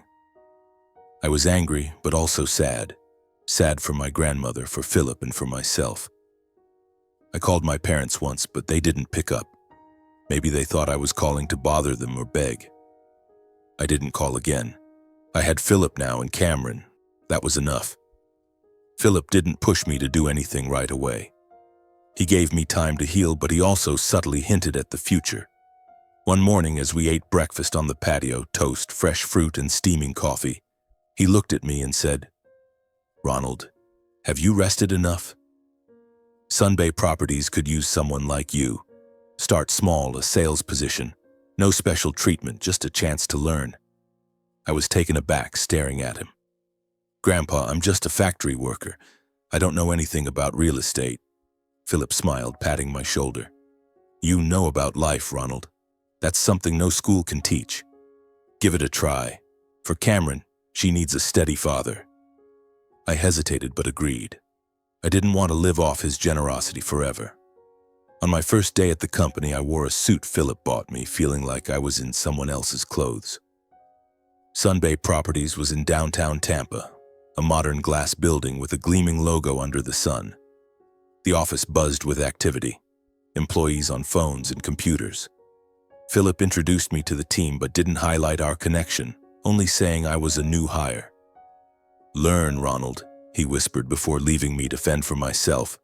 I was angry, but also sad. Sad for my grandmother, for Philip, and for myself. I called my parents once, but they didn't pick up. Maybe they thought I was calling to bother them or beg. I didn't call again. I had Philip now and Cameron. That was enough. Philip didn't push me to do anything right away. He gave me time to heal, but he also subtly hinted at the future. One morning, as we ate breakfast on the patio, toast, fresh fruit, and steaming coffee, he looked at me and said, "Ronald, have you rested enough? Sunbay Properties could use someone like you. Start small, a sales position. No special treatment, just a chance to learn." I was taken aback, staring at him. "Grandpa, I'm just a factory worker. I don't know anything about real estate." Philip smiled, patting my shoulder. "You know about life, Ronald. That's something no school can teach. Give it a try. For Cameron, she needs a steady father." I hesitated but agreed. I didn't want to live off his generosity forever. On my first day at the company, I wore a suit Philip bought me, feeling like I was in someone else's clothes. Sunbay Properties was in downtown Tampa, a modern glass building with a gleaming logo under the sun. The office buzzed with activity, employees on phones and computers. Philip introduced me to the team but didn't highlight our connection, only saying I was a new hire. "Learn, Ronald," he whispered before leaving me to fend for myself.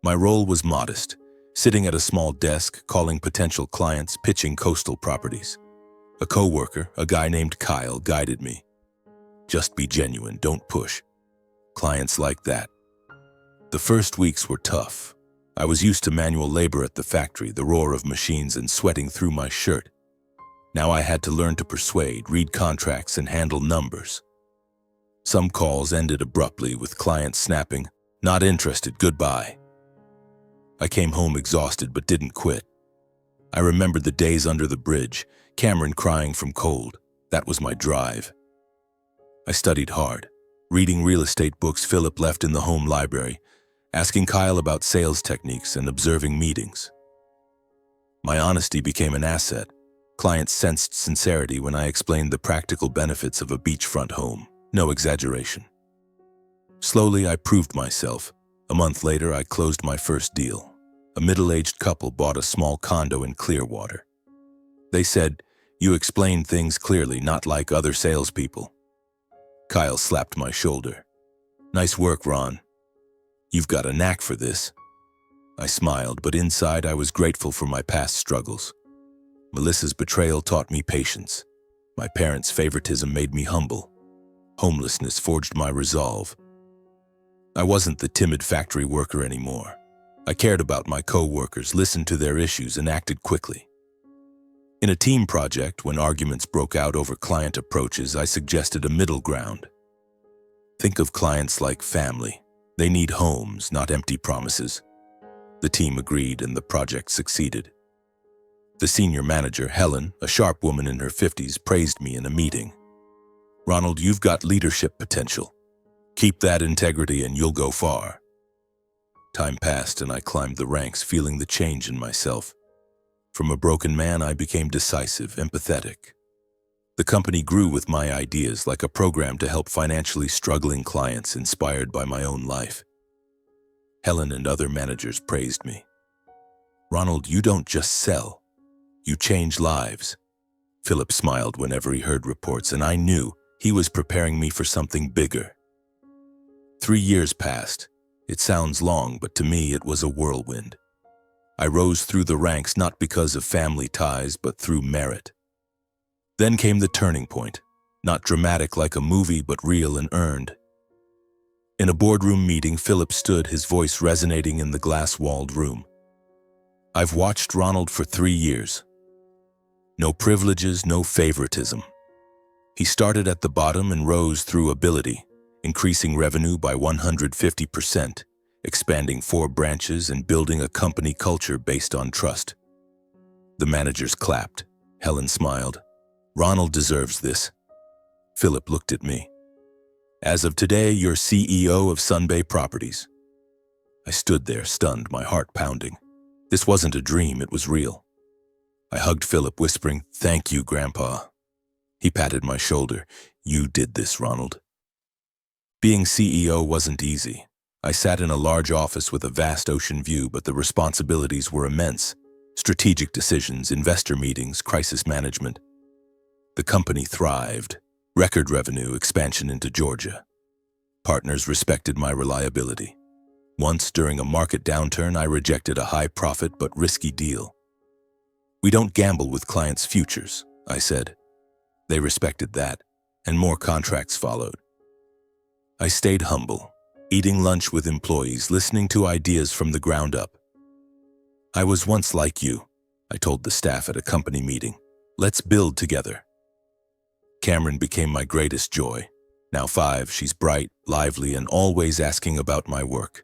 My role was modest, sitting at a small desk, calling potential clients, pitching coastal properties. A co-worker, a guy named Kyle, guided me. "Just be genuine, don't push. Clients like that." The first weeks were tough. I was used to manual labor at the factory, the roar of machines, and sweating through my shirt. Now I had to learn to persuade, read contracts, and handle numbers. Some calls ended abruptly with clients snapping, "Not interested, goodbye." I came home exhausted but didn't quit. I remembered the days under the bridge, Cameron crying from cold. That was my drive. I studied hard, reading real estate books Philip left in the home library, asking Kyle about sales techniques and observing meetings. My honesty became an asset. Clients sensed sincerity when I explained the practical benefits of a beachfront home. No exaggeration. Slowly, I proved myself. A month later, I closed my first deal. A middle-aged couple bought a small condo in Clearwater. They said, "You explain things clearly, not like other salespeople." Kyle slapped my shoulder. "Nice work, Ron. You've got a knack for this." I smiled, but inside I was grateful for my past struggles. Melissa's betrayal taught me patience. My parents' favoritism made me humble. Homelessness forged my resolve. I wasn't the timid factory worker anymore. I cared about my co-workers, listened to their issues, and acted quickly. In a team project, when arguments broke out over client approaches, I suggested a middle ground. Think of clients like family. They need homes, not empty promises. The team agreed and the project succeeded. The senior manager, Helen, a sharp woman in her 50s, praised me in a meeting. "Ronald, you've got leadership potential. Keep that integrity and you'll go far." Time passed and I climbed the ranks, feeling the change in myself. From a broken man, I became decisive, empathetic. The company grew with my ideas, like a program to help financially struggling clients inspired by my own life. Helen and other managers praised me. "Ronald, you don't just sell. You change lives." Philip smiled whenever he heard reports, and I knew he was preparing me for something bigger. 3 years passed. It sounds long, but to me it was a whirlwind. I rose through the ranks not because of family ties, but through merit. Then came the turning point, not dramatic like a movie, but real and earned. In a boardroom meeting, Philip stood, his voice resonating in the glass-walled room. "I've watched Ronald for 3 years. No privileges, no favoritism. He started at the bottom and rose through ability, increasing revenue by 150%, expanding 4 branches and building a company culture based on trust." The managers clapped. Helen smiled. "Ronald deserves this." Philip looked at me. "As of today, you're CEO of Sunbay Properties." I stood there, stunned, my heart pounding. This wasn't a dream, it was real. I hugged Philip, whispering, "Thank you, Grandpa." He patted my shoulder. "You did this, Ronald." Being CEO wasn't easy. I sat in a large office with a vast ocean view, but the responsibilities were immense. Strategic decisions, investor meetings, crisis management. The company thrived. Record revenue, expansion into Georgia. Partners respected my reliability. Once, during a market downturn, I rejected a high-profit but risky deal. "We don't gamble with clients' futures," I said. They respected that, and more contracts followed. I stayed humble, eating lunch with employees, listening to ideas from the ground up. "I was once like you," I told the staff at a company meeting. "Let's build together." Cameron became my greatest joy. Now 5, she's bright, lively, and always asking about my work.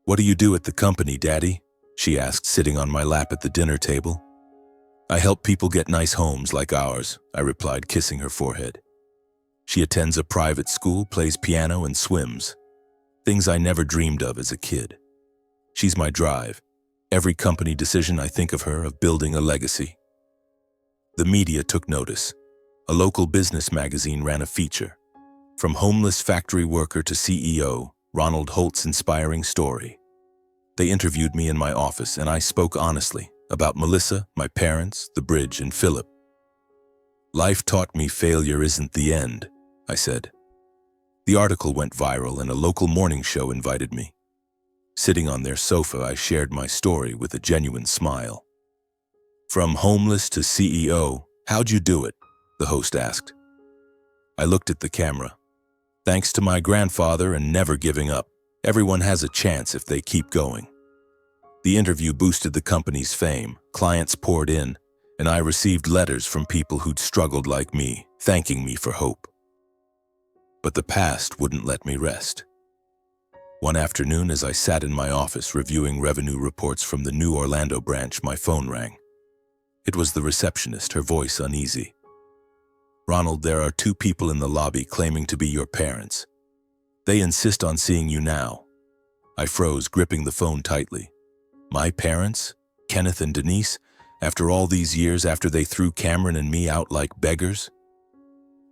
"What do you do at the company, Daddy?" she asked, sitting on my lap at the dinner table. "I help people get nice homes like ours," I replied, kissing her forehead. She attends a private school, plays piano, and swims. Things I never dreamed of as a kid. She's my drive. Every company decision I think of her, of building a legacy. The media took notice. A local business magazine ran a feature. From homeless factory worker to CEO, Ronald Holt's inspiring story. They interviewed me in my office, and I spoke honestly about Melissa, my parents, the bridge, and Philip. "Life taught me failure isn't the end," I said. The article went viral, and a local morning show invited me. Sitting on their sofa, I shared my story with a genuine smile. "From homeless to CEO, how'd you do it?" the host asked. I looked at the camera. "Thanks to my grandfather and never giving up. Everyone has a chance if they keep going." The interview boosted the company's fame. Clients poured in, and I received letters from people who'd struggled like me, thanking me for hope. But the past wouldn't let me rest. One afternoon, as I sat in my office reviewing revenue reports from the new Orlando branch, my phone rang. It was the receptionist, her voice uneasy. "Ronald, there are 2 people in the lobby claiming to be your parents. They insist on seeing you now." I froze, gripping the phone tightly. My parents? Kenneth and Denise? After all these years, after they threw Cameron and me out like beggars?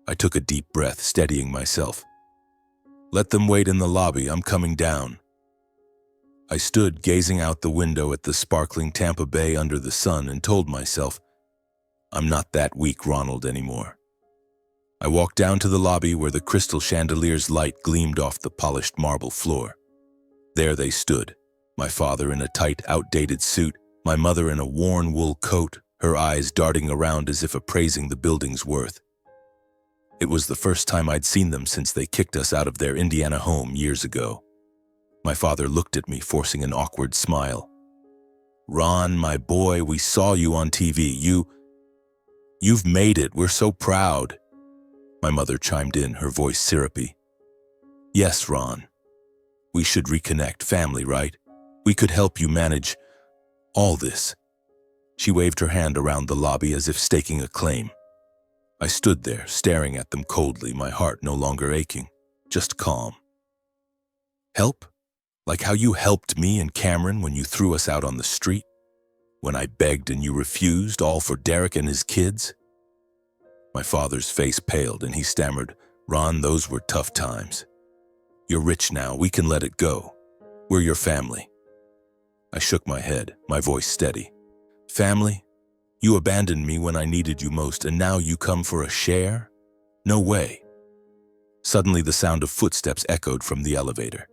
I took a deep breath, steadying myself. "Let them wait in the lobby, I'm coming down." I stood gazing out the window at the sparkling Tampa Bay under the sun and told myself, I'm not that weak, Ronald, anymore. I walked down to the lobby where the crystal chandelier's light gleamed off the polished marble floor. There they stood, my father in a tight, outdated suit, my mother in a worn wool coat, her eyes darting around as if appraising the building's worth. It was the first time I'd seen them since they kicked us out of their Indiana home years ago. My father looked at me, forcing an awkward smile. "Ron, my boy, we saw you on TV. You've made it. We're so proud." My mother chimed in, her voice syrupy. "Yes, Ron. We should reconnect, family, right? We could help you manage all this." She waved her hand around the lobby as if staking a claim. I stood there, staring at them coldly, my heart no longer aching, just calm. "Help? Like how you helped me and Cameron when you threw us out on the street? When I begged and you refused, all for Derek and his kids?" My father's face paled and he stammered, "Ron, those were tough times. You're rich now, we can let it go. We're your family." I shook my head, my voice steady. "Family? You abandoned me when I needed you most, and now you come for a share? No way." Suddenly the sound of footsteps echoed from the elevator.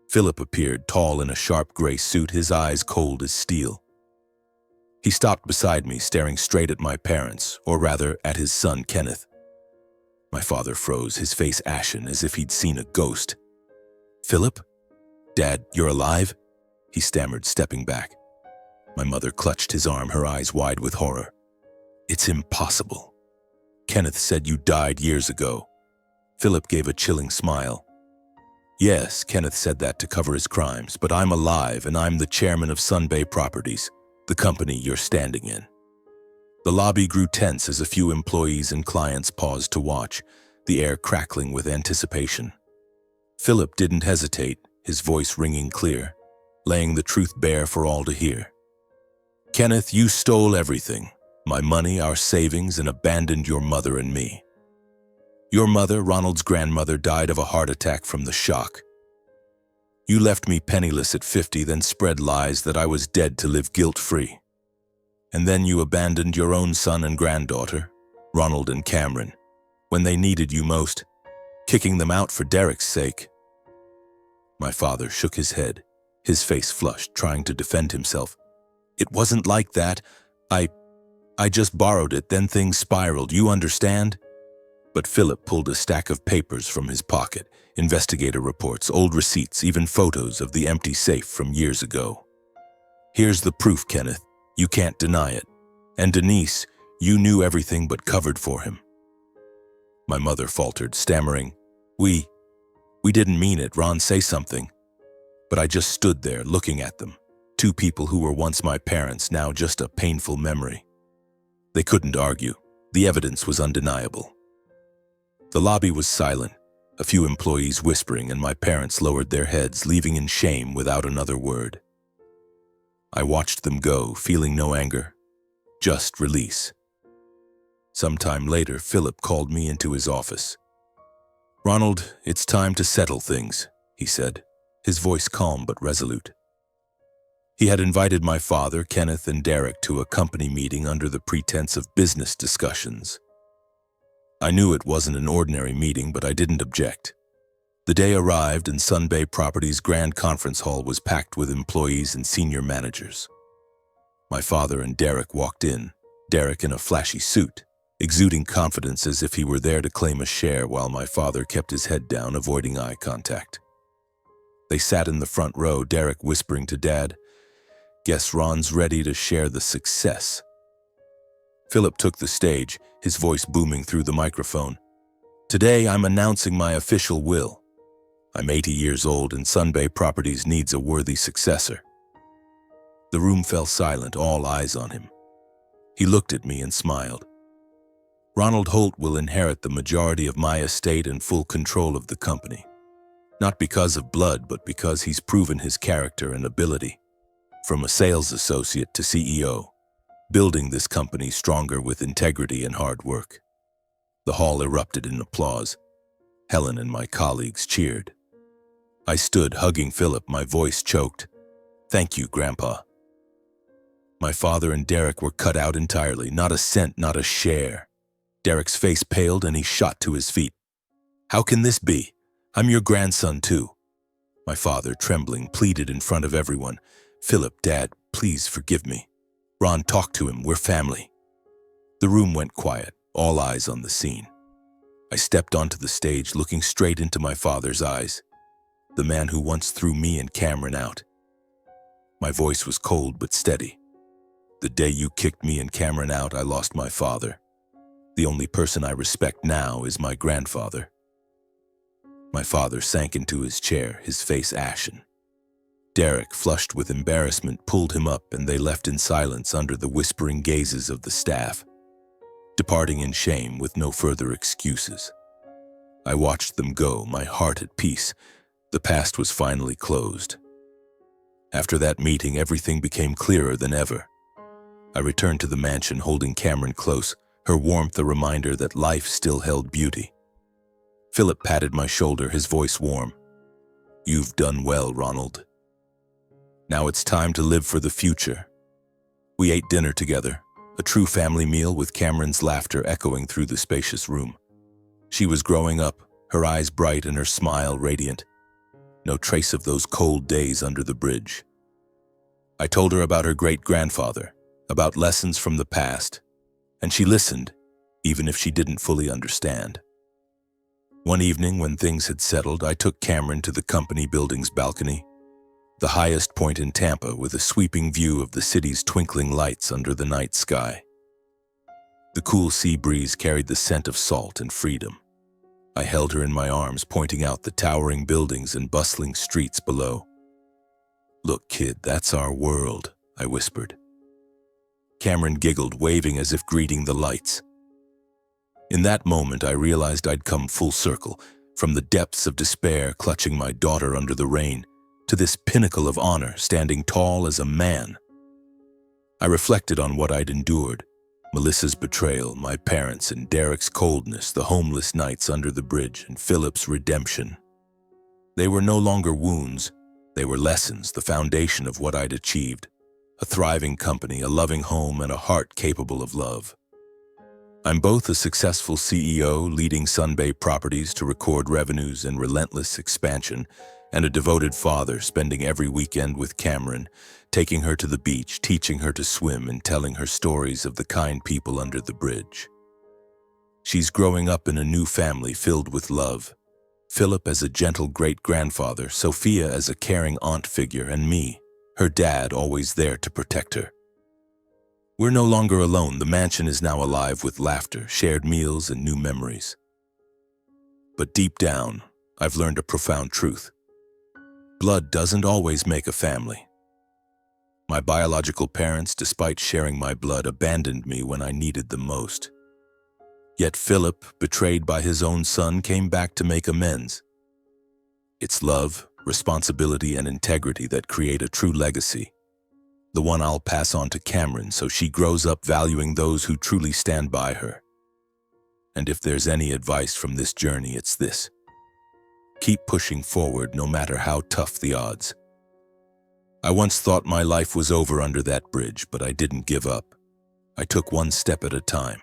Philip appeared, tall in a sharp gray suit, his eyes cold as steel. He stopped beside me, staring straight at my parents, or rather, at his son, Kenneth. My father froze, his face ashen, as if he'd seen a ghost. "Philip? Dad, you're alive?" he stammered, stepping back. My mother clutched his arm, her eyes wide with horror. "It's impossible. Kenneth said you died years ago." Philip gave a chilling smile. "Yes, Kenneth said that to cover his crimes, but I'm alive and I'm the chairman of Sun Bay Properties, the company you're standing in." The lobby grew tense as a few employees and clients paused to watch, the air crackling with anticipation. Philip didn't hesitate, his voice ringing clear, laying the truth bare for all to hear. "Kenneth, you stole everything, my money, our savings, and abandoned your mother and me. Your mother, Ronald's grandmother, died of a heart attack from the shock. You left me penniless at 50, then spread lies that I was dead to live guilt-free. And then you abandoned your own son and granddaughter, Ronald and Cameron, when they needed you most, kicking them out for Derek's sake." My father shook his head, his face flushed, trying to defend himself. "It wasn't like that. I just borrowed it, then things spiraled, you understand?" But Philip pulled a stack of papers from his pocket, investigator reports, old receipts, even photos of the empty safe from years ago. "Here's the proof, Kenneth. You can't deny it. And Denise, you knew everything but covered for him." My mother faltered, stammering, We didn't mean it, Ron, say something." But I just stood there, looking at them. 2 people who were once my parents, now just a painful memory. They couldn't argue. The evidence was undeniable. The lobby was silent, a few employees whispering, and my parents lowered their heads, leaving in shame without another word. I watched them go, feeling no anger, just release. Sometime later, Philip called me into his office. "Ronald, it's time to settle things," he said, his voice calm but resolute. He had invited my father, Kenneth, and Derek to a company meeting under the pretense of business discussions. I knew it wasn't an ordinary meeting, but I didn't object. The day arrived and Sun Bay Properties' grand conference hall was packed with employees and senior managers. My father and Derek walked in, Derek in a flashy suit, exuding confidence as if he were there to claim a share, while my father kept his head down, avoiding eye contact. They sat in the front row, Derek whispering to Dad, "Guess Ron's ready to share the success." Philip took the stage, his voice booming through the microphone. "Today I'm announcing my official will. I'm 80 years old and Sunbay Properties needs a worthy successor. The room fell silent, all eyes on him. He looked at me and smiled. Ronald Holt will inherit the majority of my estate and full control of the company. Not because of blood, but because he's proven his character and ability. From a sales associate to CEO, building this company stronger with integrity and hard work. The hall erupted in applause. Helen and my colleagues cheered. I stood hugging Philip, my voice choked. Thank you, Grandpa. My father and Derek were cut out entirely, not a cent, not a share. Derek's face paled and he shot to his feet. How can this be? I'm your grandson too. My father, trembling, pleaded in front of everyone. Philip, Dad, please forgive me. Ron, talk to him, we're family. The room went quiet, all eyes on the scene. I stepped onto the stage, looking straight into my father's eyes. The man who once threw me and Cameron out. My voice was cold but steady. The day you kicked me and Cameron out, I lost my father. The only person I respect now is my grandfather. My father sank into his chair, his face ashen. Derek, flushed with embarrassment, pulled him up and they left in silence under the whispering gazes of the staff, departing in shame with no further excuses. I watched them go, my heart at peace. The past was finally closed. After that meeting, everything became clearer than ever. I returned to the mansion holding Cameron close, her warmth a reminder that life still held beauty. Philip patted my shoulder, his voice warm. You've done well, Ronald. Now it's time to live for the future. We ate dinner together, a true family meal with Cameron's laughter echoing through the spacious room. She was growing up, her eyes bright and her smile radiant. No trace of those cold days under the bridge. I told her about her great-grandfather, about lessons from the past, and she listened, even if she didn't fully understand. One evening, when things had settled, I took Cameron to the company building's balcony, the highest point in Tampa with a sweeping view of the city's twinkling lights under the night sky. The cool sea breeze carried the scent of salt and freedom. I held her in my arms, pointing out the towering buildings and bustling streets below. Look, kid, that's our world, I whispered. Cameron giggled, waving as if greeting the lights. In that moment, I realized I'd come full circle, from the depths of despair clutching my daughter under the rain, to this pinnacle of honor standing tall as a man. I reflected on what I'd endured, Melissa's betrayal, my parents and Derek's coldness, the homeless nights under the bridge, and Philip's redemption. They were no longer wounds, they were lessons, the foundation of what I'd achieved. A thriving company, a loving home, and a heart capable of love. I'm both a successful CEO leading Sunbay Properties to record revenues and relentless expansion, and a devoted father spending every weekend with Cameron, taking her to the beach, teaching her to swim, and telling her stories of the kind people under the bridge. She's growing up in a new family filled with love. Philip as a gentle great-grandfather, Sophia as a caring aunt figure, and me, her dad, always there to protect her. We're no longer alone. The mansion is now alive with laughter, shared meals, and new memories. But deep down, I've learned a profound truth. Blood doesn't always make a family. My biological parents, despite sharing my blood, abandoned me when I needed them most. Yet Philip, betrayed by his own son, came back to make amends. It's love, responsibility, and integrity that create a true legacy. The one I'll pass on to Cameron so she grows up valuing those who truly stand by her. And if there's any advice from this journey, it's this. Keep pushing forward no matter how tough the odds. I once thought my life was over under that bridge, but I didn't give up. I took one step at a time.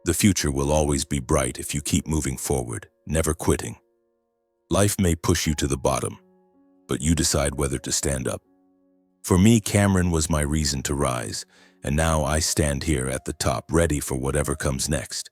The future will always be bright if you keep moving forward, never quitting. Life may push you to the bottom, but you decide whether to stand up. For me, Cameron was my reason to rise, and now I stand here at the top, ready for whatever comes next.